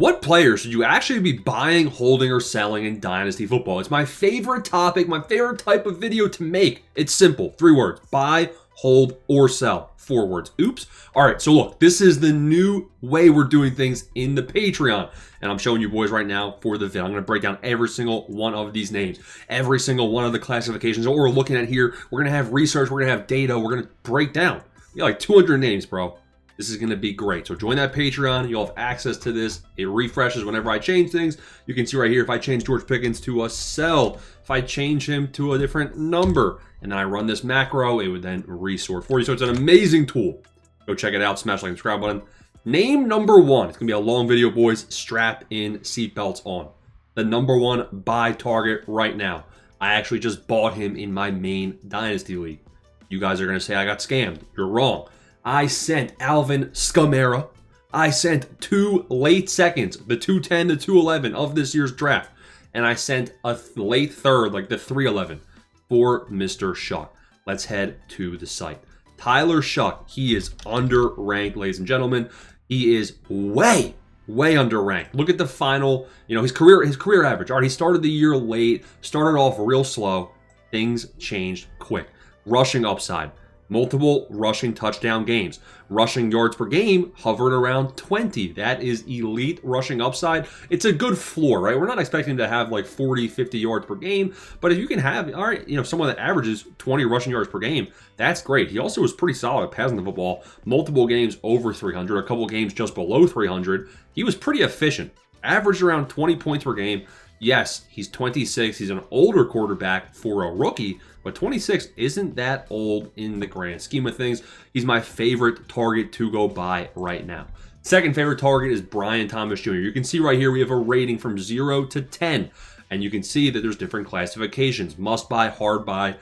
What players should you actually be buying, holding, or selling in Dynasty football? It's my favorite topic, my favorite type of video to make. It's simple. 3 words. Buy, hold, or sell. 4 words. Oops. All right, so look, this is the new way we're doing things in the Patreon. And I'm showing you boys right now for the vid. I'm going to break down every single one of these names, every single one of the classifications. What we're looking at here, we're going to have research, we're going to have data, we're going to break down. We got like 200 names, bro. This is going to be great. So join that Patreon. You'll have access to this. It refreshes whenever I change things. You can see right here, if I change George Pickens to a sell, if I change him to a different number, and then I run this macro, it would then resort for you. So it's an amazing tool. Go check it out. Smash like and subscribe button. Name number 1. It's going to be a long video, boys. Strap in, seatbelts on. The number 1 buy target right now. I actually just bought him in my main Dynasty League. You guys are going to say I got scammed. You're wrong. I sent Alvin Kamara. I sent 2 late seconds, the 210, the 211 of this year's draft. And I sent a late third, like the 311, for Mr. Shough. Let's head to the site. Tyler Shough, he is underranked, ladies and gentlemen. He is way underranked. Look at the final, his career average. All right, he started the year late, started off real slow. Things changed quick. Rushing upside. Multiple rushing touchdown games. Rushing yards per game hovered around 20. That is elite rushing upside. It's a good floor, right? We're not expecting to have like 40, 50 yards per game, but if you can have, all right, someone that averages 20 rushing yards per game, that's great. He also was pretty solid at passing the football. Multiple games over 300, a couple games just below 300. He was pretty efficient. Averaged around 20 points per game. Yes, he's 26. He's an older quarterback for a rookie, but 26 isn't that old in the grand scheme of things. He's my favorite target to go buy right now. Second favorite target is Brian Thomas Jr. You can see right here we have a rating from 0 to 10, and you can see that there's different classifications. Must buy, hard buy,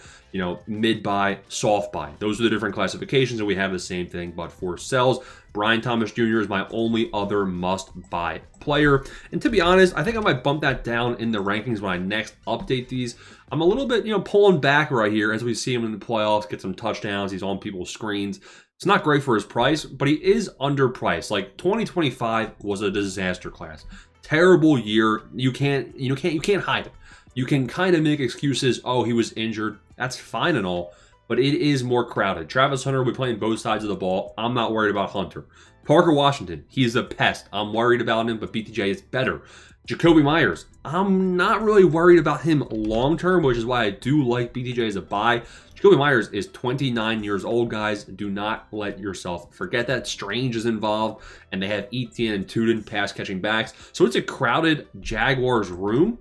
mid buy, soft buy. Those are the different classifications, and we have the same thing, but for sells, Brian Thomas Jr. is my only other must-buy player. And to be honest, I think I might bump that down in the rankings when I next update these. I'm a little bit, pulling back right here as we see him in the playoffs, get some touchdowns. He's on people's screens. It's not great for his price, but he is underpriced. Like 2025 was a disaster class. Terrible year. You can't hide it. You can kind of make excuses. Oh, he was injured. That's fine and all, but it is more crowded. Travis Hunter will be playing both sides of the ball. I'm not worried about Hunter. Parker Washington, he's a pest. I'm worried about him, but BTJ is better. Jacoby Myers, I'm not really worried about him long-term, which is why I do like BTJ as a buy. Jacoby Myers is 29 years old, guys. Do not let yourself forget that. Strange is involved, and they have Etienne and Tuden pass-catching backs. So it's a crowded Jaguars room.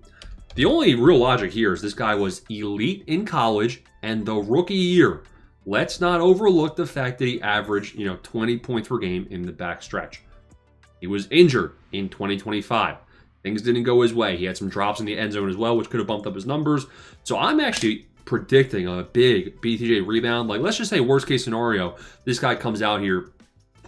The only real logic here is this guy was elite in college and the rookie year. Let's not overlook the fact that he averaged, 20 points per game in the back stretch. He was injured in 2025. Things didn't go his way. He had some drops in the end zone as well, which could have bumped up his numbers. So I'm actually predicting a big BTJ rebound. Like, let's just say worst case scenario, this guy comes out here,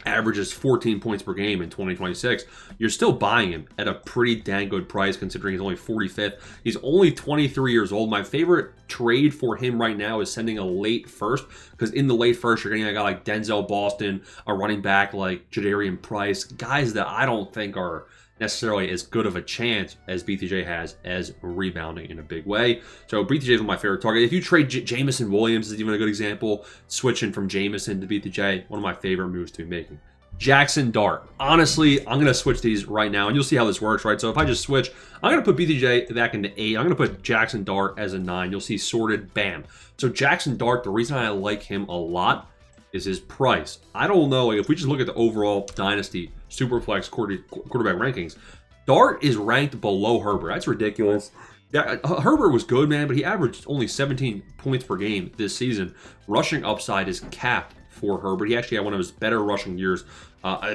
averages 14 points per game in 2026, you're still buying him at a pretty dang good price considering he's only 45th. He's only 23 years old. My favorite trade for him right now is sending a late first, because in the late first, you're getting a guy like Denzel Boston, a running back like Jadarian Price, guys that I don't think are necessarily as good of a chance as BTJ has as rebounding in a big way. So BTJ is my favorite target. If you trade Jamison Williams is even a good example, switching from Jamison to BTJ, one of my favorite moves to be making. Jackson Dart. Honestly, I'm going to switch these right now, and you'll see how this works, right? So if I just switch, I'm going to put BTJ back into 8. I'm going to put Jackson Dart as a 9. You'll see sorted, bam. So Jackson Dart, the reason I like him a lot is his price. I don't know, if we just look at the overall Dynasty Superflex quarterback rankings, Dart is ranked below Herbert. That's ridiculous. Yeah, Herbert was good, man, but he averaged only 17 points per game this season. Rushing upside is capped for Herbert. He actually had one of his better rushing years,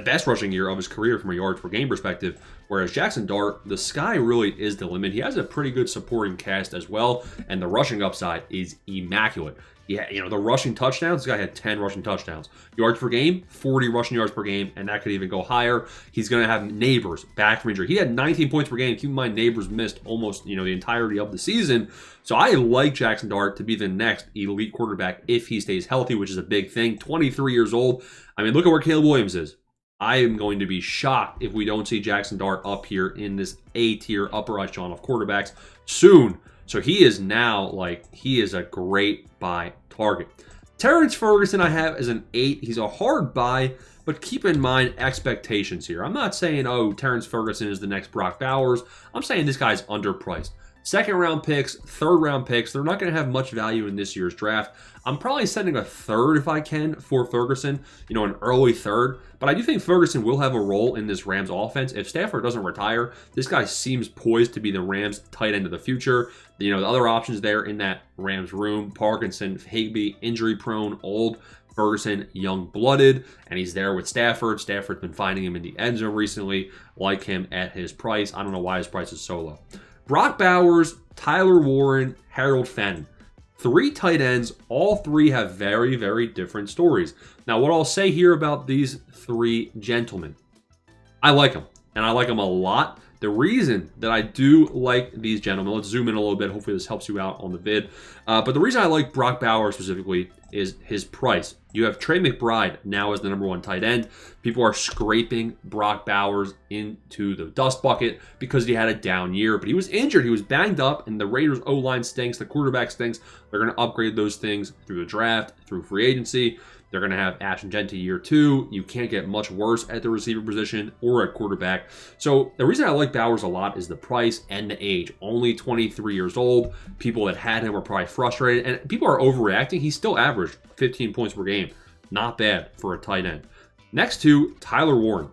best rushing year of his career from a yards per game perspective, whereas Jackson Dart, the sky really is the limit. He has a pretty good supporting cast as well, and the rushing upside is immaculate. Yeah, the rushing touchdowns, this guy had 10 rushing touchdowns. Yards per game, 40 rushing yards per game, and that could even go higher. He's going to have Neighbors back from injury. He had 19 points per game. Keep in mind, Neighbors missed almost, the entirety of the season. So I like Jackson Dart to be the next elite quarterback if he stays healthy, which is a big thing. 23 years old. I mean, look at where Caleb Williams is. I am going to be shocked if we don't see Jackson Dart up here in this A tier upper echelon of quarterbacks soon. So he is now he is a great buy target. Terrence Ferguson I have as an 8. He's a hard buy, but keep in mind expectations here. I'm not saying, oh, Terrence Ferguson is the next Brock Bowers. I'm saying this guy's underpriced. Second round picks, third round picks, they're not going to have much value in this year's draft. I'm probably sending a third if I can for Ferguson, an early third. But I do think Ferguson will have a role in this Rams offense. If Stafford doesn't retire, this guy seems poised to be the Rams tight end of the future. The other options there in that Rams room, Parkinson, Higbee, injury prone, old. Ferguson, young-blooded, and he's there with Stafford. Stafford's been finding him in the end zone recently. Like him at his price. I don't know why his price is so low. Brock Bowers, Tyler Warren, Harold Fenton. 3 tight ends. All 3 have very, very different stories. Now, what I'll say here about these 3 gentlemen, I like them, and I like them a lot. The reason that I do like these gentlemen, let's zoom in a little bit. Hopefully this helps you out on the vid. But the reason I like Brock Bowers specifically is his price. You have Trey McBride now as the #1 tight end. People are scraping Brock Bowers into the dust bucket because he had a down year. But he was injured. He was banged up, and the Raiders' O-line stinks. The quarterback stinks. They're going to upgrade those things through the draft, through free agency. They're going to have Ashton Jeanty year 2. You can't get much worse at the receiver position or at quarterback. So the reason I like Bowers a lot is the price and the age. Only 23 years old. People that had him were probably frustrated. And people are overreacting. He still averaged 15 points per game. Not bad for a tight end. Next to Tyler Warren.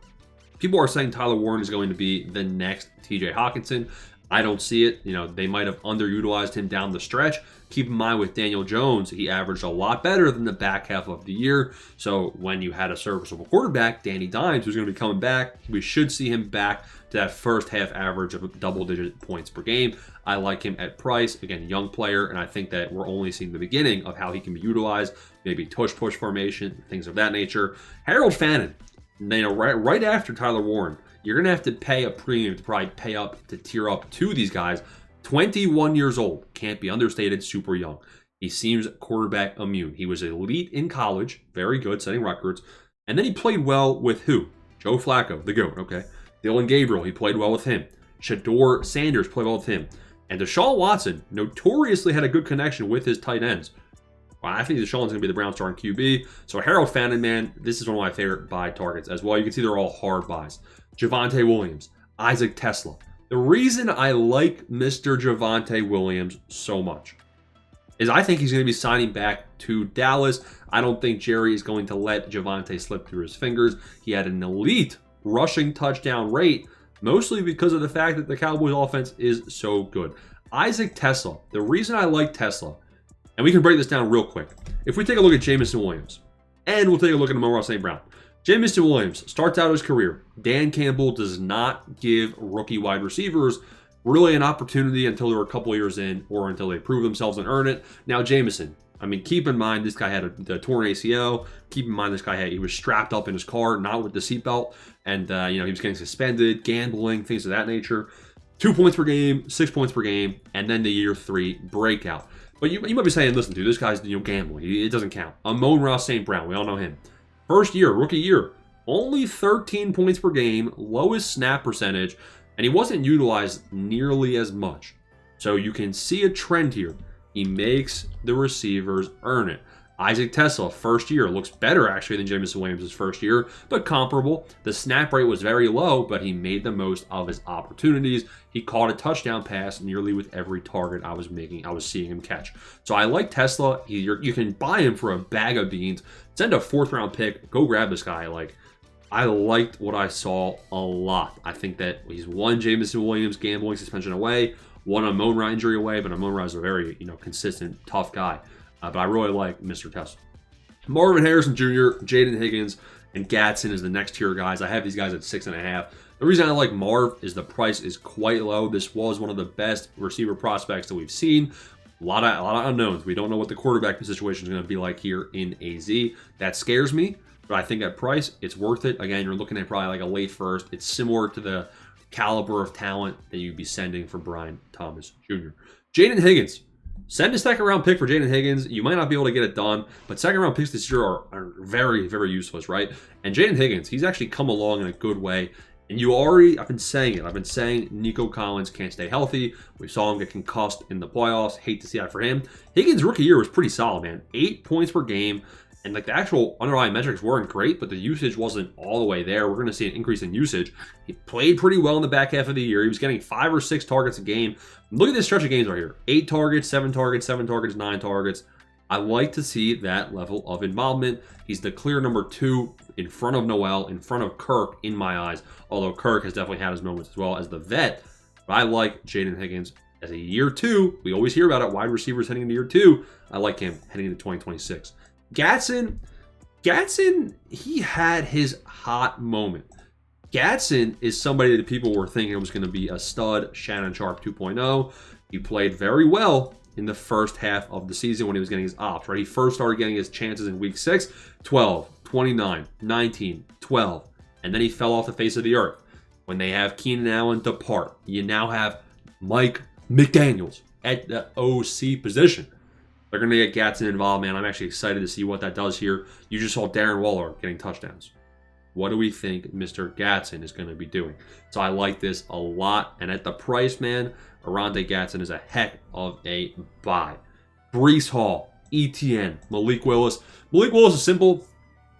People are saying Tyler Warren is going to be the next TJ Hawkinson. I don't see it. They might have underutilized him down the stretch. Keep in mind with Daniel Jones, he averaged a lot better than the back half of the year. So when you had a serviceable quarterback, Danny Dimes, who's going to be coming back, we should see him back to that first half average of double-digit points per game. I like him at price. Again, young player, and I think that we're only seeing the beginning of how he can be utilized. Maybe tush-push formation, things of that nature. Harold Fenton, right after Tyler Warren, you're going to have to pay a premium to probably pay up to tier up to these guys. 21 years old. Can't be understated. Super young. He seems quarterback immune. He was elite in college. Very good, setting records. And then he played well with who? Joe Flacco, the GOAT, okay? Dylan Gabriel, he played well with him. Shador Sanders played well with him. And Deshaun Watson notoriously had a good connection with his tight ends. Well, I think Deshaun's going to be the Browns starting QB. So Harold Fenton, man, this is one of my favorite buy targets as well. You can see they're all hard buys. Javonte Williams, Isaac Tesla. The reason I like Mr. Javonte Williams so much is I think he's going to be signing back to Dallas. I don't think Jerry is going to let Javonte slip through his fingers. He had an elite rushing touchdown rate, mostly because of the fact that the Cowboys offense is so good. Isaac Tesla, the reason I like Tesla, and we can break this down real quick. If we take a look at Jameson Williams, and we'll take a look at Amon-Ra St. Brown. Jameson Williams starts out his career. Dan Campbell does not give rookie wide receivers really an opportunity until they're a couple years in or until they prove themselves and earn it. Now, Jameson, keep in mind this guy had a torn ACL. Keep in mind he was strapped up in his car, not with the seatbelt, and he was getting suspended, gambling, things of that nature. 2 points per game, 6 points per game, and then the year 3 breakout. But you might be saying, listen, dude, this guy's gambling. It doesn't count. Amon-Ra St. Brown, we all know him. First year, rookie year, only 13 points per game, lowest snap percentage, and he wasn't utilized nearly as much. So you can see a trend here. He makes the receivers earn it. Isaac Tesla, first year, looks better actually than Jameson Williams' first year, but comparable. The snap rate was very low, but he made the most of his opportunities. He caught a touchdown pass nearly with every target I was seeing him catch. So I like Tesla. You can buy him for a bag of beans. Send a 4th round pick. Go grab this guy. I liked what I saw a lot. I think that he's one Jameson Williams gambling suspension away, one Amon-Ra injury away, but Amon-Ra is a very consistent, tough guy. But I really like Mr. Tesla. Marvin Harrison Jr., Jaden Higgins, and Gatson is the next tier guys. I have these guys at 6.5. The reason I like Marv is the price is quite low. This was one of the best receiver prospects that we've seen. A lot of unknowns. We don't know what the quarterback situation is going to be like here in AZ. That scares me, but I think at price, it's worth it. Again, you're looking at probably a late first. It's similar to the caliber of talent that you'd be sending for Brian Thomas Jr. Jaden Higgins. Send a second round pick for Jaden Higgins. You might not be able to get it done, but second round picks this year are very, very useless, right? And Jaden Higgins, he's actually come along in a good way. And I've been saying it. I've been saying Nico Collins can't stay healthy. We saw him get concussed in the playoffs. Hate to see that for him. Higgins' rookie year was pretty solid, man. 8 points per game. And like the actual underlying metrics weren't great, but the usage wasn't all the way there. We're going to see an increase in usage. He played pretty well in the back half of the year. He was getting 5 or 6 targets a game. Look at this stretch of games right here. 8 targets, 7 targets, 7 targets, 9 targets. I like to see that level of involvement. He's the clear number 2 in front of Noel, in front of Kirk in my eyes. Although Kirk has definitely had his moments as well as the vet. But I like Jaden Higgins as a year 2. We always hear about it. Wide receivers heading into year 2. I like him heading into 2026. Gatson, he had his hot moment. Gatson is somebody that people were thinking was going to be a stud, Shannon Sharp 2.0. He played very well in the first half of the season when he was getting his ops, right? He first started getting his chances in week 6, 12, 29, 19, 12, and then he fell off the face of the earth. When they have Keenan Allen depart, you now have Mike McDaniels at the OC position. They're going to get Gatson involved, man. I'm actually excited to see what that does here. You just saw Darren Waller getting touchdowns. What do we think Mr. Gatson is going to be doing? So I like this a lot. And at the price, man, Arante Gatson is a heck of a buy. Breece Hall, ETN, Malik Willis. Malik Willis is simple.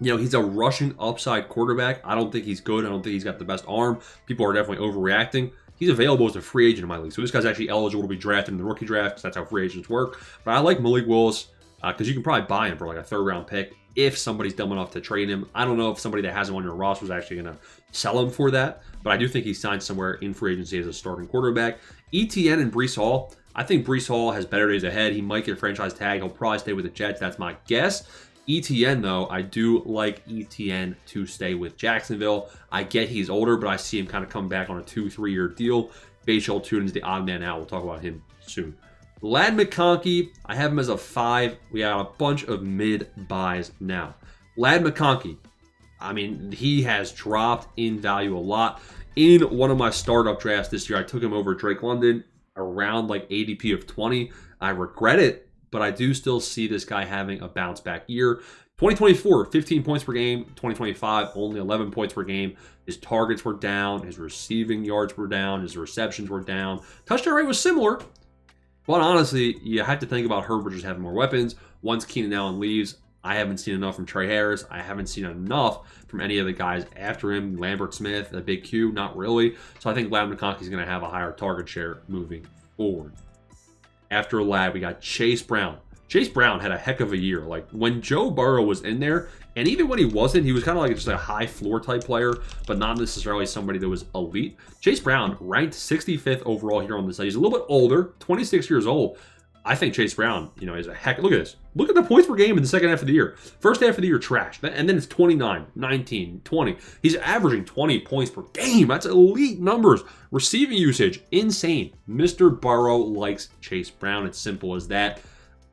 You know, he's a rushing upside quarterback. I don't think he's good. I don't think he's got the best arm. People are definitely overreacting. He's available as a free agent in my league. So this guy's actually eligible to be drafted in the rookie draft because that's how free agents work. But I like Malik Willis because you can probably buy him for like a 3rd round pick if somebody's dumb enough to trade him. I don't know if somebody that has him on your roster is actually going to sell him for that. But I do think he's signed somewhere in free agency as a starting quarterback. ETN and Breece Hall. I think Breece Hall has better days ahead. He might get a franchise tag. He'll probably stay with the Jets. That's my guess. ETN, though, I do like ETN to stay with Jacksonville. I get he's older, but I see him kind of come back on a 2-3 year deal. Bashal Tunin's the odd man out. We'll talk about him soon. Ladd McConkey, I have him as a 5. We got a bunch of mid buys now. Ladd McConkey, I mean, he has dropped in value a lot. In one of my startup drafts this year, I took him over Drake London around like ADP of 20. I regret it, but I do still see this guy having a bounce back year. 2024, 15 points per game. 2025, only 11 points per game. His targets were down. His receiving yards were down. His receptions were down. Touchdown rate was similar. But honestly, you have to think about Herbert just having more weapons. Once Keenan Allen leaves, I haven't seen enough from Trey Harris. I haven't seen enough from any of the guys after him. Lambert Smith, a big Q, not really. So I think Ladd McConkey is going to have a higher target share moving forward. After Ladd, we got Chase Brown. Chase Brown had a heck of a year. Like when Joe Burrow was in there, and even when he wasn't, he was kind of like just a high floor type player, but not necessarily somebody that was elite. Chase Brown ranked 65th overall here on this site. He's a little bit older, 26 years old. I think Chase Brown, is a heck. Look at this. Look at the points per game in the second half of the year. First half of the year, trash. And then it's 29, 19, 20. He's averaging 20 points per game. That's elite numbers. Receiving usage, insane. Mr. Burrow likes Chase Brown. It's simple as that.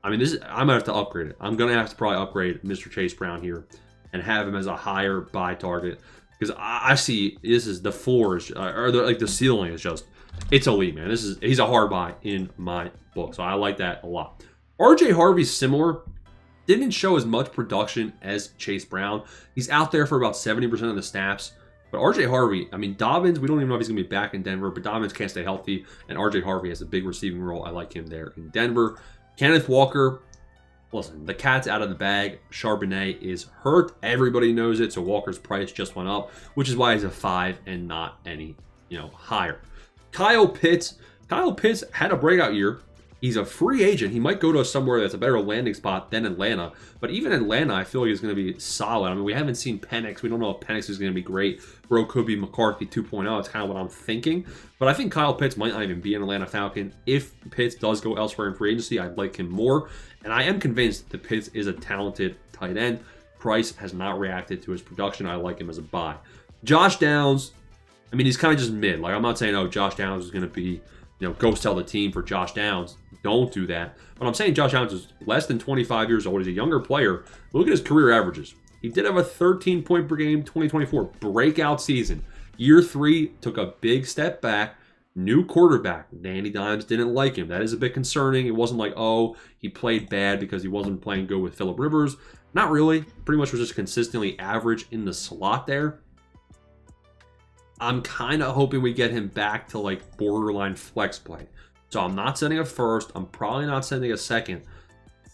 I mean, I'm going to have to upgrade it. I'm going to have to probably upgrade Mr. Chase Brown here and have him as a higher buy target. Because I see this is the floor, the ceiling is just, it's elite, man. He's a hard buy in my book. So I like that a lot. RJ Harvey's similar. Didn't show as much production as Chase Brown. He's out there for about 70% of the snaps. But RJ Harvey, I mean, Dobbins, we don't even know if he's going to be back in Denver, but Dobbins can't stay healthy. And RJ Harvey has a big receiving role. I like him there in Denver. Kenneth Walker, listen, the cat's out of the bag. Charbonnet is hurt. Everybody knows it. So Walker's price just went up, which is why he's a 5 and not any, higher. Kyle Pitts had a breakout year. He's a free agent. He might go to somewhere that's a better landing spot than Atlanta. But even Atlanta, I feel like is going to be solid. I mean, we haven't seen Penix. We don't know if Penix is going to be great. Bro could be McCarthy 2.0. That's kind of what I'm thinking. But I think Kyle Pitts might not even be an Atlanta Falcon. If Pitts does go elsewhere in free agency, I'd like him more. And I am convinced that Pitts is a talented tight end. Price has not reacted to his production. I like him as a buy. Josh Downs, I mean, he's kind of just mid. Like, I'm not saying, Josh Downs is going to be, go sell the team for Josh Downs. Don't do that. But I'm saying Josh Downs is less than 25 years old. He's a younger player. Look at his career averages. He did have a 13 point per game 2024 breakout season. Year 3 took a big step back. New quarterback. Danny Dimes didn't like him. That is a bit concerning. It wasn't like, oh, he played bad because he wasn't playing good with Phillip Rivers. Not really. Pretty much was just consistently average in the slot there. I'm kind of hoping we get him back to like borderline flex play. So I'm not sending a first. I'm probably not sending a second.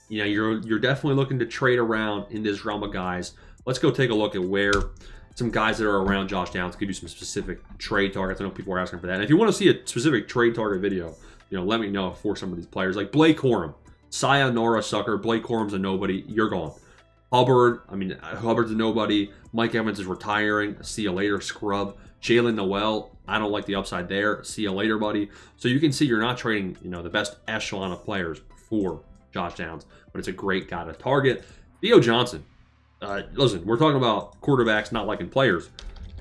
You know, you're definitely looking to trade around in this realm of guys. Let's go take a look at where some guys that are around Josh Downs, give you some specific trade targets. I know people are asking for that. And if you want to see a specific trade target video, you know, let me know for some of these players. Like Blake Corum, sayonara sucker. Blake Corum's a nobody. You're gone. Hubbard's a nobody. Mike Evans is retiring. See you later, scrub. Jalen Noel, I don't like the upside there. See you later, buddy. So you can see you're not trading, you know, the best echelon of players for Josh Downs, but it's a great guy to target. Theo Johnson. Listen, we're talking about quarterbacks not liking players.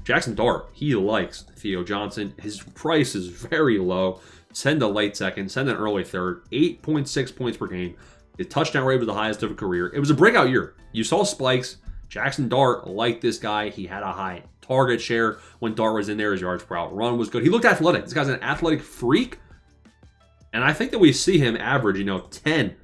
Jackson Dart, he likes Theo Johnson. His price is very low. Send a late second, send an early third. 8.6 points per game. His touchdown rate was the highest of a career. It was a breakout year. You saw spikes. Jackson Dart liked this guy. He had a high target share when Dart was in there. His yards per out run was good. He looked athletic. This guy's an athletic freak. And I think that we see him average, you know, 10.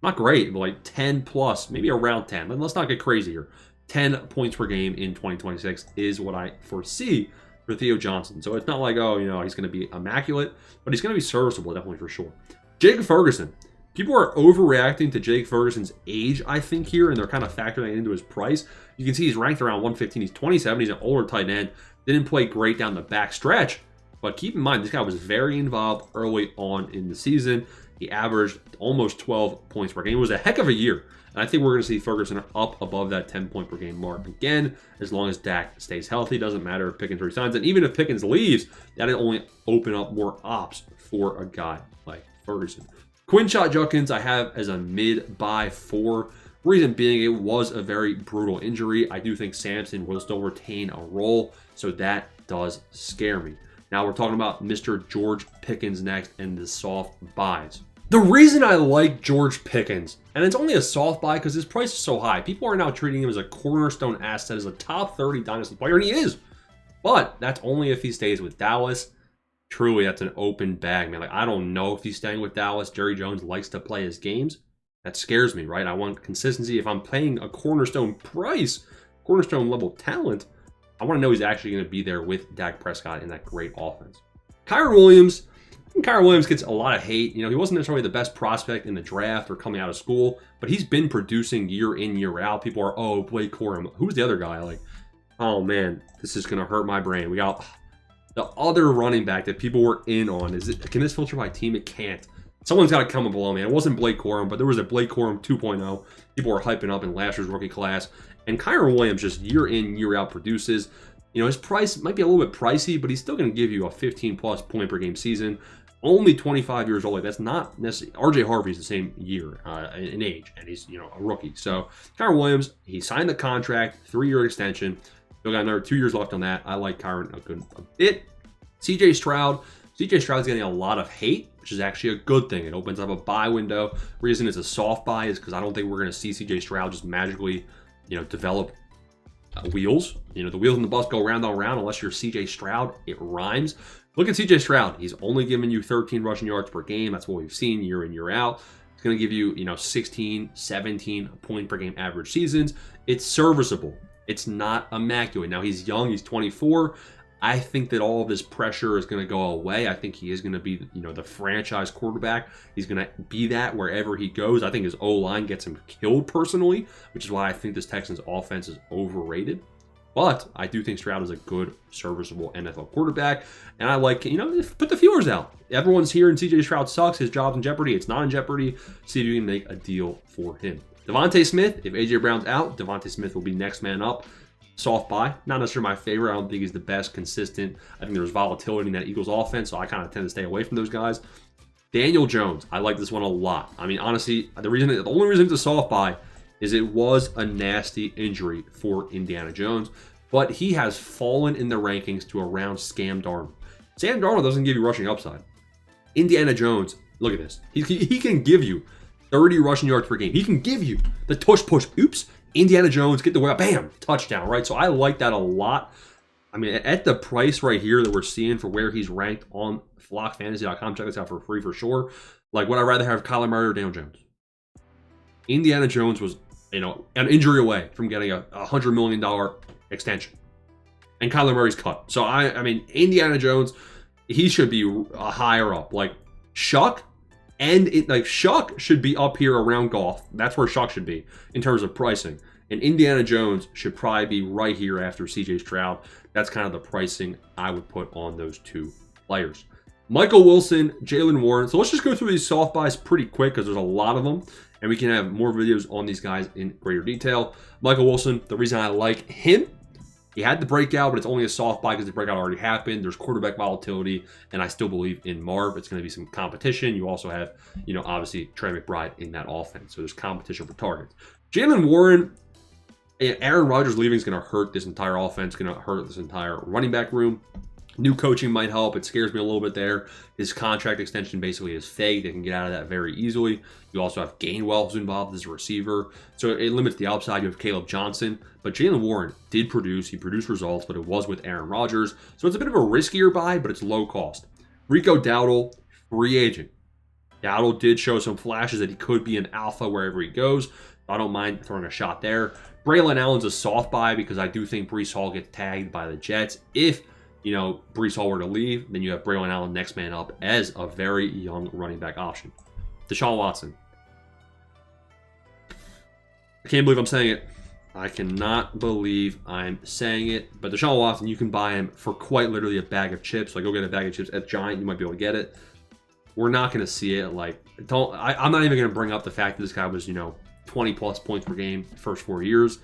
Not great, but like 10 plus, maybe around 10. Let's not get crazy here. 10 points per game in 2026 is what I foresee for Theo Johnson. So it's not like, oh, you know, he's going to be immaculate, but he's going to be serviceable, definitely for sure. Jake Ferguson. People are overreacting to Jake Ferguson's age, I think, here, and they're kind of factoring into his price. You can see he's ranked around 115. He's 27. He's an older tight end. Didn't play great down the back stretch, but keep in mind, this guy was very involved early on in the season. He averaged almost 12 points per game. It was a heck of a year. And I think we're going to see Ferguson up above that 10-point per game mark again, as long as Dak stays healthy. Doesn't matter if Pickens resigns. And even if Pickens leaves, that'll only open up more ops for a guy like Ferguson. Quinshot Judkins, I have as a mid-buy 4. Reason being, it was a very brutal injury. I do think Sampson will still retain a role, so that does scare me. Now we're talking about Mr. George Pickens next and the soft buys. The reason I like George Pickens, and it's only a soft buy because his price is so high. People are now treating him as a cornerstone asset, as a top 30 dynasty player, and he is. But that's only if he stays with Dallas. Truly, that's an open bag, man. Like, I don't know if he's staying with Dallas. Jerry Jones likes to play his games. That scares me, right? I want consistency. If I'm paying a cornerstone price, cornerstone level talent, I want to know he's actually going to be there with Dak Prescott in that great offense. Kyren Williams gets a lot of hate. You know, he wasn't necessarily the best prospect in the draft or coming out of school, but he's been producing year in, year out. People are, oh, Blake Corum. Who's the other guy? Like, oh, man, this is going to hurt my brain. We got the other running back that people were in on. Can this filter by team? It can't. Someone's got to come below me. It wasn't Blake Corum, but there was a Blake Corum 2.0. People were hyping up in last year's rookie class. And Kyren Williams just year in, year out produces. You know, his price might be a little bit pricey, but he's still going to give you a 15-plus point per game season. Only 25 years old. Like, that's not necessarily. RJ Harvey's the same year in age, and he's, you know, a rookie. So Kyren Williams, he signed the contract, 3-year extension. Still got another 2 years left on that. I like Kyren a bit. CJ Stroud's getting a lot of hate, which is actually a good thing. It opens up a buy window. Reason it's a soft buy is because I don't think we're going to see CJ Stroud just magically, you know, develop wheels. You know, the wheels on the bus go round on round unless you're CJ Stroud. It rhymes. Look at CJ Stroud. He's only giving you 13 rushing yards per game. That's what we've seen year in, year out. It's going to give you, you know, 16, 17 point per game average seasons. It's serviceable. It's not immaculate. Now, he's young. He's 24. I think that all of this pressure is going to go away. I think he is going to be, you know, the franchise quarterback. He's going to be that wherever he goes. I think his O-line gets him killed personally, which is why I think this Texans offense is overrated. But I do think Stroud is a good, serviceable NFL quarterback. And I like, you know, put the feelers out. Everyone's here and CJ Stroud sucks. His job's in jeopardy. It's not in jeopardy. See if you can make a deal for him. Devontae Smith, if A.J. Brown's out, Devontae Smith will be next man up. Soft buy. Not necessarily my favorite. I don't think he's the best consistent. I think there's volatility in that Eagles offense, so I kind of tend to stay away from those guys. Daniel Jones. I like this one a lot. I mean, honestly, the only reason it's a soft buy is it was a nasty injury for Indiana Jones, but he has fallen in the rankings to around Sam Darnold. Sam Darnold doesn't give you rushing upside. Indiana Jones, look at this. He can give you 30 rushing yards per game. He can give you the tush push. Oops. Indiana Jones, get the way up, bam, touchdown, right? So I like that a lot. I mean, at the price right here that we're seeing for where he's ranked on flockfantasy.com, check this out for free for sure. Like, would I rather have Kyler Murray or Daniel Jones? Indiana Jones was, an injury away from getting a $100 million extension. And Kyler Murray's cut. So, I mean, Indiana Jones, he should be higher up. Like, Shough, Shough should be up here around Goff. That's where Shough should be in terms of pricing. And Indiana Jones should probably be right here after CJ Stroud. That's kind of the pricing I would put on those two players. Michael Wilson, Jalen Warren. So let's just go through these soft buys pretty quick because there's a lot of them. And we can have more videos on these guys in greater detail. Michael Wilson, the reason I like him, he had the breakout, but it's only a soft buy because the breakout already happened. There's quarterback volatility, and I still believe in Marv. It's going to be some competition. You also have, obviously Trey McBride in that offense. So there's competition for targets. Jalen Warren, Aaron Rodgers leaving is going to hurt this entire offense, going to hurt this entire running back room. New coaching might help. It scares me a little bit there. His contract extension basically is fake. They can get out of that very easily. You also have Gainwell who's involved as a receiver. So it limits the upside. You have Caleb Johnson. But Jalen Warren did produce. He produced results, but it was with Aaron Rodgers. So it's a bit of a riskier buy, but it's low cost. Rico Dowdle, free agent. Dowdle did show some flashes that he could be an alpha wherever he goes. I don't mind throwing a shot there. Braylon Allen's a soft buy because I do think Breece Hall gets tagged by the Jets. If, Breece Hall were to leave, then you have Braylon Allen next man up as a very young running back option. Deshaun Watson. I can't believe I'm saying it. I cannot believe I'm saying it. But Deshaun Watson, you can buy him for quite literally a bag of chips. Like, go get a bag of chips at Giant. You might be able to get it. We're not going to see it. Like, I'm not even going to bring up the fact that this guy was, 20-plus points per game the first 4 years.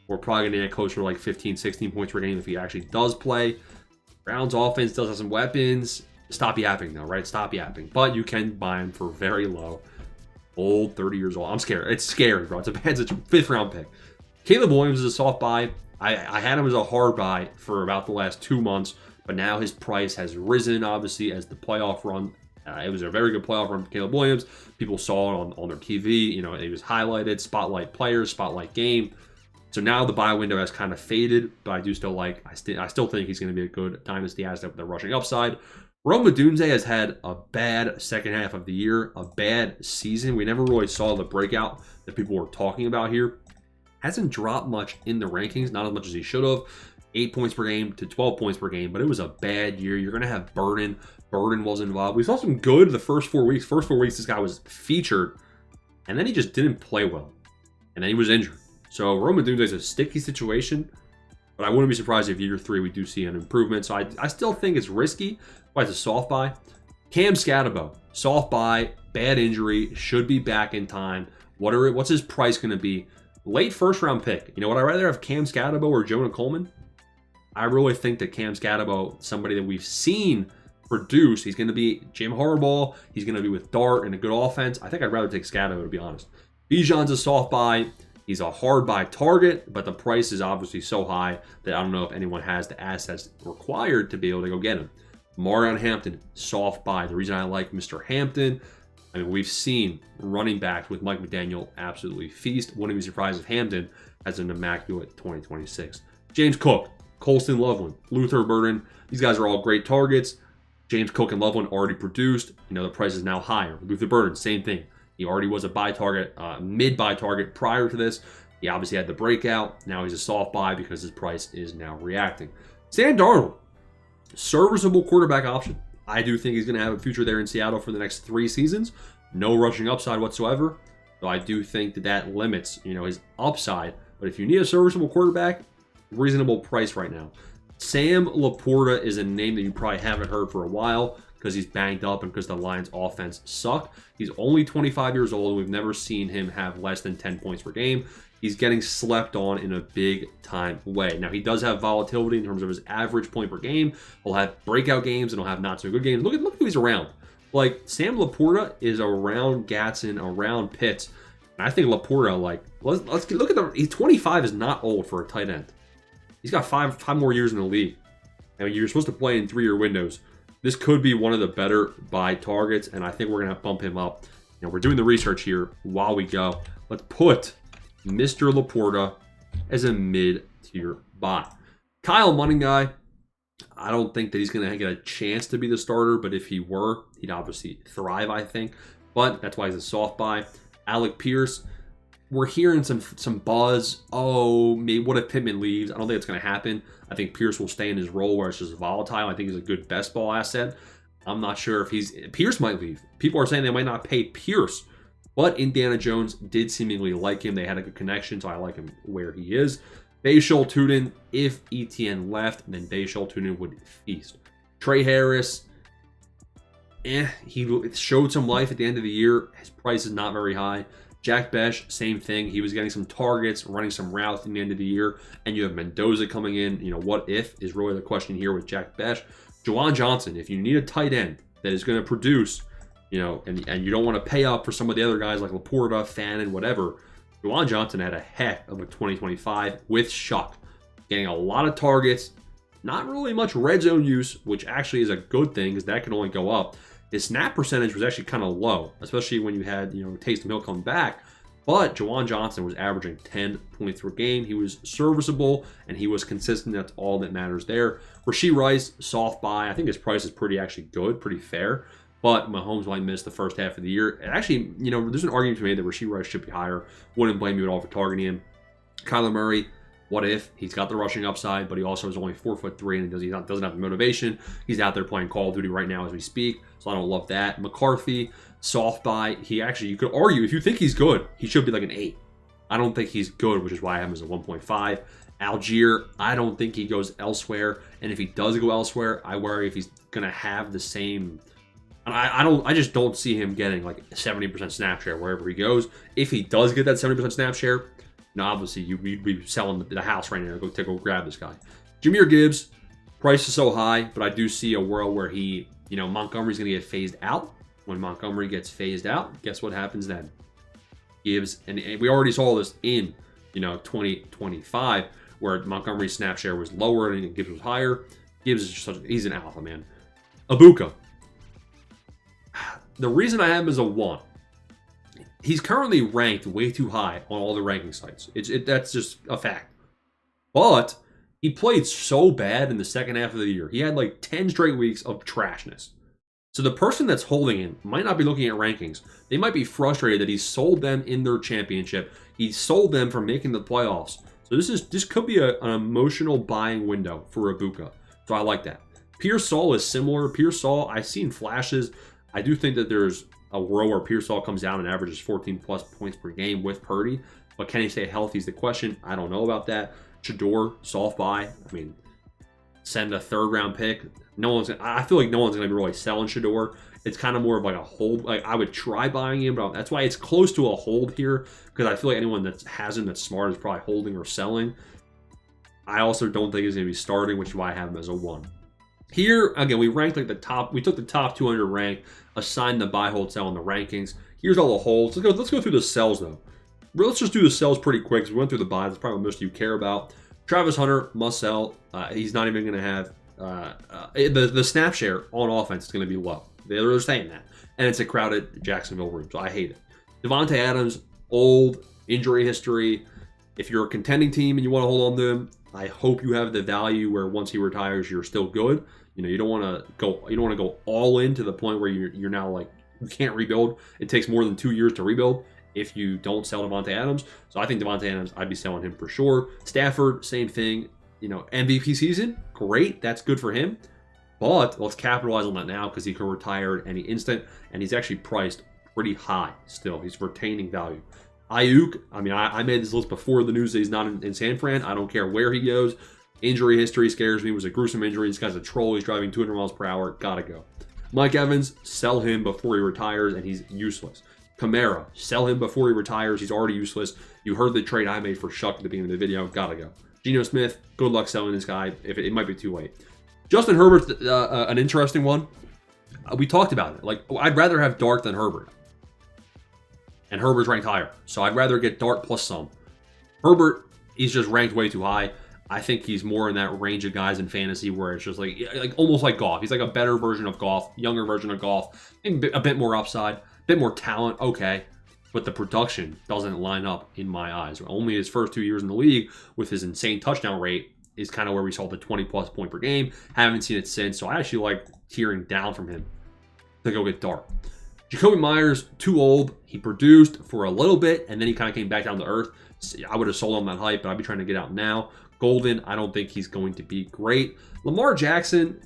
We're probably going to get closer to like 15, 16 points per game if he actually does play. Browns offense does have some weapons. Stop yapping, though, right? Stop yapping. But you can buy him for very low. Old, 30 years old. I'm scared. It's scary, bro. It's a bad 5th-round pick. Caleb Williams is a soft buy. I had him as a hard buy for about the last 2 months, but now his price has risen, obviously, as the playoff run. It was a very good playoff run for Caleb Williams. People saw it on their TV. It was highlighted, spotlight players, spotlight game. So now the buy window has kind of faded, but I do still I still think he's going to be a good dynasty asset with the rushing upside. Rome Odunze has had a bad second half of the year, a bad season. We never really saw the breakout that people were talking about here. Hasn't dropped much in the rankings, not as much as he should have. 8 points per game to 12 points per game, but it was a bad year. You're going to have Burden. Burden was involved. We saw some good the first 4 weeks. First 4 weeks, this guy was featured, and then he just didn't play well, and then he was injured. So Rome Odunze is a sticky situation, but I wouldn't be surprised if year 3 we do see an improvement. So I still think it's risky, but it's a soft buy. Cam Scatterbo, soft buy, bad injury, should be back in time. What's his price going to be? Late first-round pick. Would I rather have Cam Scatterbo or Jonah Coleman? I really think that Cam Scatterbo, somebody that we've seen produce, he's going to be Jim Harbaugh. He's going to be with Dart and a good offense. I think I'd rather take Scatterbo, to be honest. Bijan's a soft buy. He's a hard buy target, but the price is obviously so high that I don't know if anyone has the assets required to be able to go get him. Marion Hampton, soft buy. The reason I like Mr. Hampton, we've seen running backs with Mike McDaniel absolutely feast. Wouldn't be surprised if Hampton has an immaculate 2026. James Cook, Colston Loveland, Luther Burden. These guys are all great targets. James Cook and Loveland already produced. The price is now higher. Luther Burden, same thing. He already was a buy target, mid-buy target prior to this. He obviously had the breakout. Now he's a soft buy because his price is now reacting. Sam Darnold, serviceable quarterback option. I do think he's going to have a future there in Seattle for the next 3 seasons. No rushing upside whatsoever. So I do think that limits, his upside. But if you need a serviceable quarterback, reasonable price right now. Sam Laporta is a name that you probably haven't heard for a while because he's banged up and because the Lions offense sucked. He's only 25 years old, and we've never seen him have less than 10 points per game. He's getting slept on in a big-time way. Now, he does have volatility in terms of his average point per game. He'll have breakout games, and he'll have not-so-good games. Look who he's around. Like, Sam Laporta is around Gatson, around Pitts. And I think Laporta, let's look at he's 25 is not old for a tight end. He's got five more years in the league. You're supposed to play in 3-year windows. This could be one of the better buy targets, and I think we're going to bump him up. We're doing the research here while we go. Let's put Mr. Laporta as a mid-tier buy. Kyle Money Guy, I don't think that he's going to get a chance to be the starter, but if he were, he'd obviously thrive, I think. But that's why he's a soft buy. Alec Pierce, we're hearing some buzz. Oh, maybe what if Pittman leaves? I don't think it's going to happen. I think Pierce will stay in his role where it's just volatile. I think he's a good best ball asset. I'm not sure if Pierce might leave. People are saying they might not pay Pierce, but Indiana Jones did seemingly like him. They had a good connection, so I like him where he is. Bashal Tutin, if ETN left, then Bashal Tutin would feast. Trey Harris, he showed some life at the end of the year. His price is not very high. Jack Besh, same thing. He was getting some targets, running some routes at the end of the year, and you have Mendoza coming in. What if is really the question here with Jack Besh. Juwan Johnson, if you need a tight end that is going to produce, and you don't want to pay up for some of the other guys like Laporta, Fannin, whatever, Juwan Johnson had a heck of a 2025 with Shough, getting a lot of targets, not really much red zone use, which actually is a good thing because that can only go up. His snap percentage was actually kind of low, especially when you had, Taysom Hill come back. But Juwan Johnson was averaging 10 points per game. He was serviceable, and he was consistent. That's all that matters there. Rashee Rice, soft buy. I think his price is pretty actually good, pretty fair. But Mahomes might miss the first half of the year. And actually, there's an argument to be made that Rashee Rice should be higher. Wouldn't blame you at all for targeting him. Kyler Murray, what if? He's got the rushing upside, but he also is only 4'3" and he doesn't have the motivation. He's out there playing Call of Duty right now as we speak, so I don't love that. McCarthy, soft buy. You could argue, if you think he's good, he should be like an 8. I don't think he's good, which is why I have him as a 1.5. Algier, I don't think he goes elsewhere, and if he does go elsewhere, I worry if he's going to have the same... I just don't see him getting like 70% snap share wherever he goes. If he does get that 70% snap share, obviously you'd be selling the house right now to go grab this guy. Jahmyr Gibbs, price is so high, but I do see a world where Montgomery's going to get phased out. When Montgomery gets phased out, guess what happens then? Gibbs, and we already saw this in 2025 where Montgomery's snap share was lower and Gibbs was higher. Gibbs is he's an alpha, man. Ibuka. The reason I have him as a 1, he's currently ranked way too high on all the ranking sites. That's just a fact. But he played so bad in the second half of the year. He had like 10 straight weeks of trashness. So the person that's holding him might not be looking at rankings. They might be frustrated that he sold them in their championship. He sold them for making the playoffs. So this could be an emotional buying window for Ibuka. So I like that. Pearsall is similar. Pearsall, I've seen flashes. I do think that there's a world where Pearsall comes down and averages 14 plus points per game with Purdy. But can he stay healthy is the question. I don't know about that. Shador, soft buy. Send a 3rd round pick. I feel like no one's going to be really selling Shador. It's kind of more of like a hold. Like I would try buying him, but that's why it's close to a hold here. Because I feel like anyone that has him that's smart is probably holding or selling. I also don't think he's going to be starting, which is why I have him as a 1. Here, again, we ranked like the top. We took the top 200 rank, assigned the buy, hold, sell in the rankings. Here's all the holds. Let's go through the sells, though. Let's just do the sells pretty quick because we went through the buys. That's probably what most of you care about. Travis Hunter, must sell. He's not even going to have... the snap share on offense is going to be low. They're saying that. And it's a crowded Jacksonville room, so I hate it. Devontae Adams, old, injury history. If you're a contending team and you want to hold on to him, I hope you have the value where once he retires, you're still good. You don't want to go all in to the point where you're now like you can't rebuild. It takes more than 2 years to rebuild if you don't sell Devontae Adams. So I think Devontae Adams, I'd be selling him for sure. Stafford, same thing. MVP season, great. That's good for him. But let's capitalize on that now because he can retire at any instant, and he's actually priced pretty high still. He's retaining value. Ayuk, I made this list before the news that he's not in San Fran. I don't care where he goes. Injury history scares me. It was a gruesome injury. This guy's a troll. He's driving 200 miles per hour. Gotta go. Mike Evans, sell him before he retires, and he's useless. Kamara, sell him before he retires. He's already useless. You heard the trade I made for Shough at the beginning of the video. Gotta go. Geno Smith, good luck selling this guy. If it might be too late. Justin Herbert's an interesting one. We talked about it. Like, I'd rather have Dart than Herbert. And Herbert's ranked higher. So I'd rather get Dart plus some. Herbert, he's just ranked way too high. I think he's more in that range of guys in fantasy where it's just like almost like Goff. He's like a better version of Goff, younger version of Goff, a bit more upside, a bit more talent, okay. But the production doesn't line up in my eyes. Only his first 2 years in the league with his insane touchdown rate, is kind of where we saw the 20-plus point per game. Haven't seen it since, so I actually like tearing down from him to go get Dart. Jacoby Myers, too old. He produced for a little bit, and then he kind of came back down to earth. I would have sold on that hype, but I'd be trying to get out now. Golden, I don't think he's going to be great. Lamar Jackson,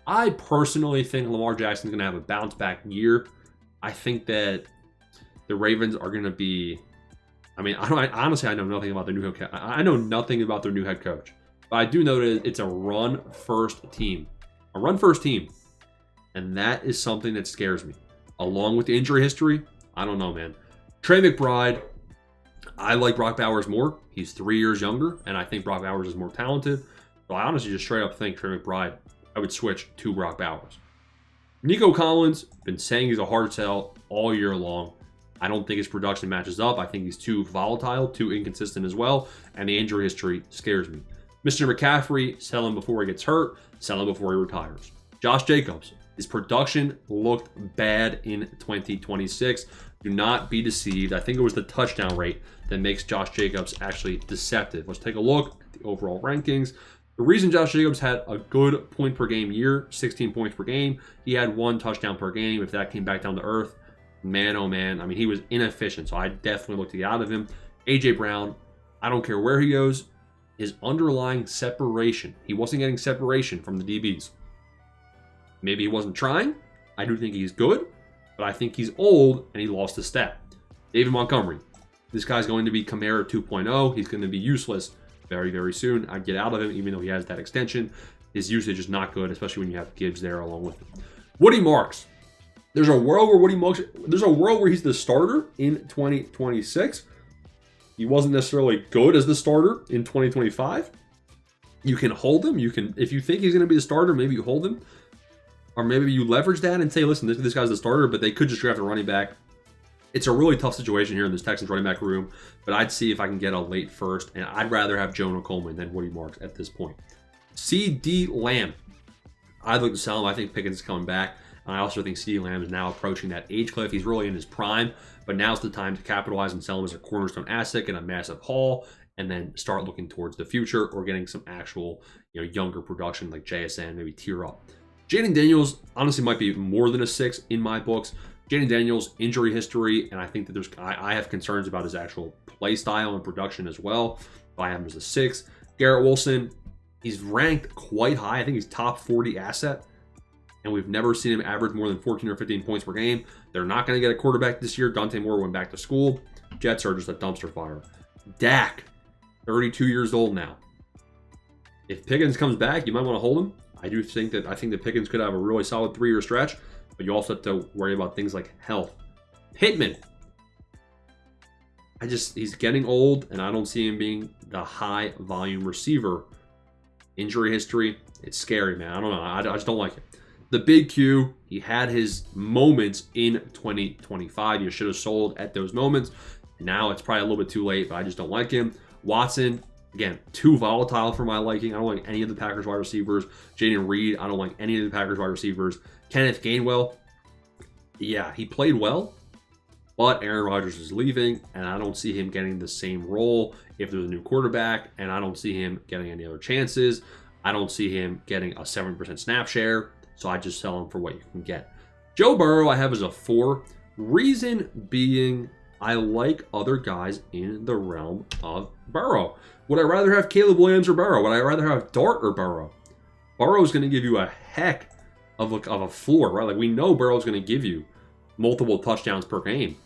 I personally think Lamar Jackson's going to have a bounce-back year. I think that the Ravens are going to be... I mean, honestly, I know nothing about their new head coach. I know nothing about their new head coach. But I do know that it's a run-first team. A run-first team. And that is something that scares me. Along with the injury history, I don't know, man. Trey McBride, I like Brock Bowers more. He's 3 years younger, and I think Brock Bowers is more talented. So I honestly just straight up think Trey McBride, I would switch to Brock Bowers. Nico Collins, been saying he's a hard sell all year long. I don't think his production matches up. I think he's too volatile, too inconsistent as well, and the injury history scares me. Mr. McCaffrey, sell him before he gets hurt, sell him before he retires. Josh Jacobs, his production looked bad in 2026. Do not be deceived. I think it was the touchdown rate that makes Josh Jacobs actually deceptive. Let's take a look at the overall rankings. The reason Josh Jacobs had a good point per game year, 16 points per game, he had 1 touchdown per game. If that came back down to earth, man, oh man. I mean, he was inefficient, so I definitely look to get out of him. A.J. Brown, I don't care where he goes. His underlying separation, he wasn't getting separation from the DBs. Maybe he wasn't trying. I do think he's good, but I think he's old and he lost his step. David Montgomery, this guy's going to be Kamara 2.0. He's going to be useless very, very soon. I'd get out of him, even though he has that extension. His usage is not good, especially when you have Gibbs there along with him. Woody Marks. There's a world where he's the starter in 2026. He wasn't necessarily good as the starter in 2025. You can hold him. You can, if you think he's going to be the starter, maybe you hold him. Or maybe you leverage that and say, listen, this guy's the starter, but they could just draft a running back. It's a really tough situation here in this Texans running back room, but I'd see if I can get a late first, and I'd rather have Jonah Coleman than Woody Marks at this point. C.D. Lamb. I'd look to sell him. I think Pickens is coming back. And I also think C.D. Lamb is now approaching that age cliff. He's really in his prime, but now's the time to capitalize and sell him as a cornerstone asset in a massive haul, and then start looking towards the future or getting some actual, younger production like JSN, maybe tier up. Jaden Daniels honestly might be more than a 6 in my books. Jaden Daniels, injury history, and I think that I have concerns about his actual play style and production as well. I have him as a 6. Garrett Wilson, he's ranked quite high. I think he's top 40 asset, and we've never seen him average more than 14 or 15 points per game. They're not going to get a quarterback this year. Dante Moore went back to school. Jets are just a dumpster fire. Dak, 32 years old now. If Pickens comes back, you might want to hold him. I think that Pickens could have a really solid 3-year stretch, but you also have to worry about things like health. Pittman. He's getting old, and I don't see him being the high volume receiver. Injury history, it's scary, man. I don't know. I just don't like it. The Big Q, he had his moments in 2025. You should have sold at those moments. Now it's probably a little bit too late, but I just don't like him. Watson, again, too volatile for my liking. I don't like any of the Packers wide receivers. Jaden Reed, I don't like any of the Packers wide receivers. Kenneth Gainwell, yeah, he played well, but Aaron Rodgers is leaving, and I don't see him getting the same role if there's a new quarterback, and I don't see him getting any other chances. I don't see him getting a 7% snap share, so I just sell him for what you can get. Joe Burrow I have as a 4. Reason being, I like other guys in the realm of Burrow. Would I rather have Caleb Williams or Burrow? Would I rather have Dart or Burrow? Burrow is going to give you a heck of a floor, right? Like, we know Burrow's going to give you multiple touchdowns per game,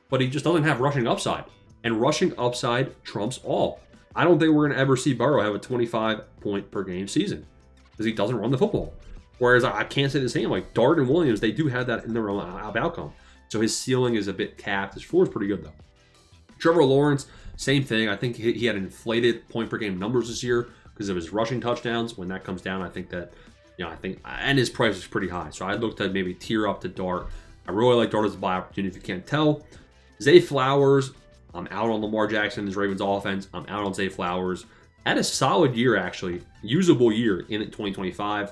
but he just doesn't have rushing upside. And rushing upside trumps all. I don't think we're going to ever see Burrow have a 25-point per game season because he doesn't run the football. Whereas I can't say the same. Like, Dart and Williams, they do have that in their own outcome. So his ceiling is a bit capped. His floor is pretty good, though. Trevor Lawrence, same thing. I think he had inflated point per game numbers this year because of his rushing touchdowns. When that comes down, I think that, and his price is pretty high. So I'd look to maybe tier up to Dart. I really like Dart as a buy opportunity if you can't tell. Zay Flowers, I'm out on Lamar Jackson, his Ravens offense. I'm out on Zay Flowers. Had a solid year, actually. Usable year in 2025.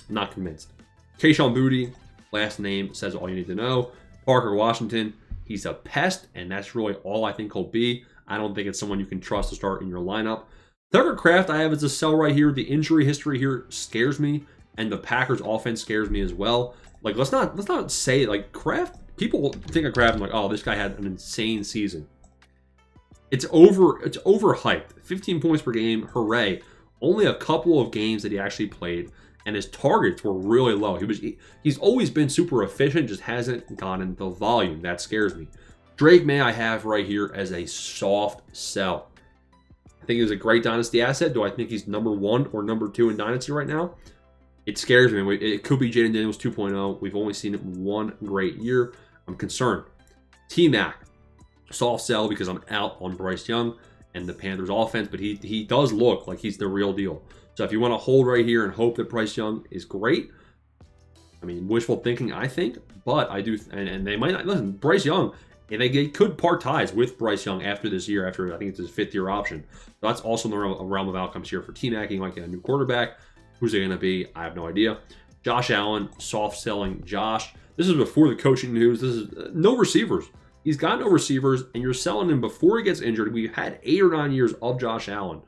Not convinced. Kayshon Boutte, last name says all you need to know. Parker Washington, he's a pest, and that's really all I think he'll be. I don't think it's someone you can trust to start in your lineup. Tucker Kraft I have as a sell right here. The injury history here scares me, and the Packers offense scares me as well. Like, let's not say, like, Kraft, people think of Kraft and like, oh, this guy had an insane season. It's overhyped. 15 points per game, hooray. Only a couple of games that he actually played, and his targets were really low. He's always been super efficient, just hasn't gotten the volume. That scares me. Drake May I have right here as a soft sell. I think he's a great Dynasty asset. Do I think he's number 1 or number 2 in Dynasty right now? It scares me. It could be Jaden Daniels 2.0. We've only seen it one great year. I'm concerned. T-Mac, soft sell because I'm out on Bryce Young and the Panthers offense, but he does look like he's the real deal. So if you want to hold right here and hope that Bryce Young is great, I mean, wishful thinking, I think, but I do, and they might not, listen, Bryce Young, and they could part ties with Bryce Young after this year, after I think it's his 5th-year option. So that's also in the realm of outcomes here for T-Mac. He might get a new quarterback. Who's it going to be? I have no idea. Josh Allen, soft selling Josh. This is before the coaching news. This is no receivers. He's got no receivers, and you're selling him before he gets injured. We've had 8 or 9 years of Josh Allen.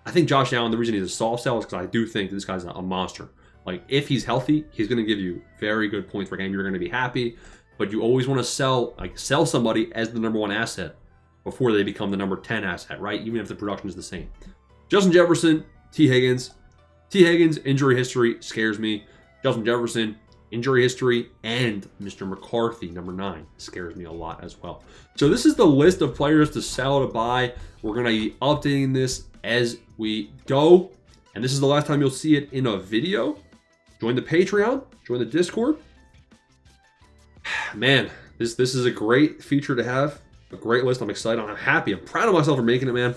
I think Josh Allen, the reason he's a soft sell is because I do think this guy's a monster. Like, if he's healthy, he's going to give you very good points per game. You're going to be happy. But you always want to sell somebody as the number 1 asset before they become the number 10 asset, right? Even if the production is the same. Justin Jefferson, T. Higgins. T. Higgins, injury history scares me. Justin Jefferson, injury history, and Mr. McCarthy, number 9, scares me a lot as well. So this is the list of players to sell, to buy. We're going to be updating this as we go. And this is the last time you'll see it in a video. Join the Patreon. Join the Discord. Man, this is a great feature to have. A great list. I'm excited. I'm happy. I'm proud of myself for making it, man.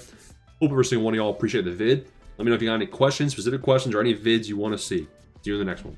Hope every single one of y'all appreciate the vid. Let me know if you got any questions, specific questions, or any vids you want to see. See you in the next one.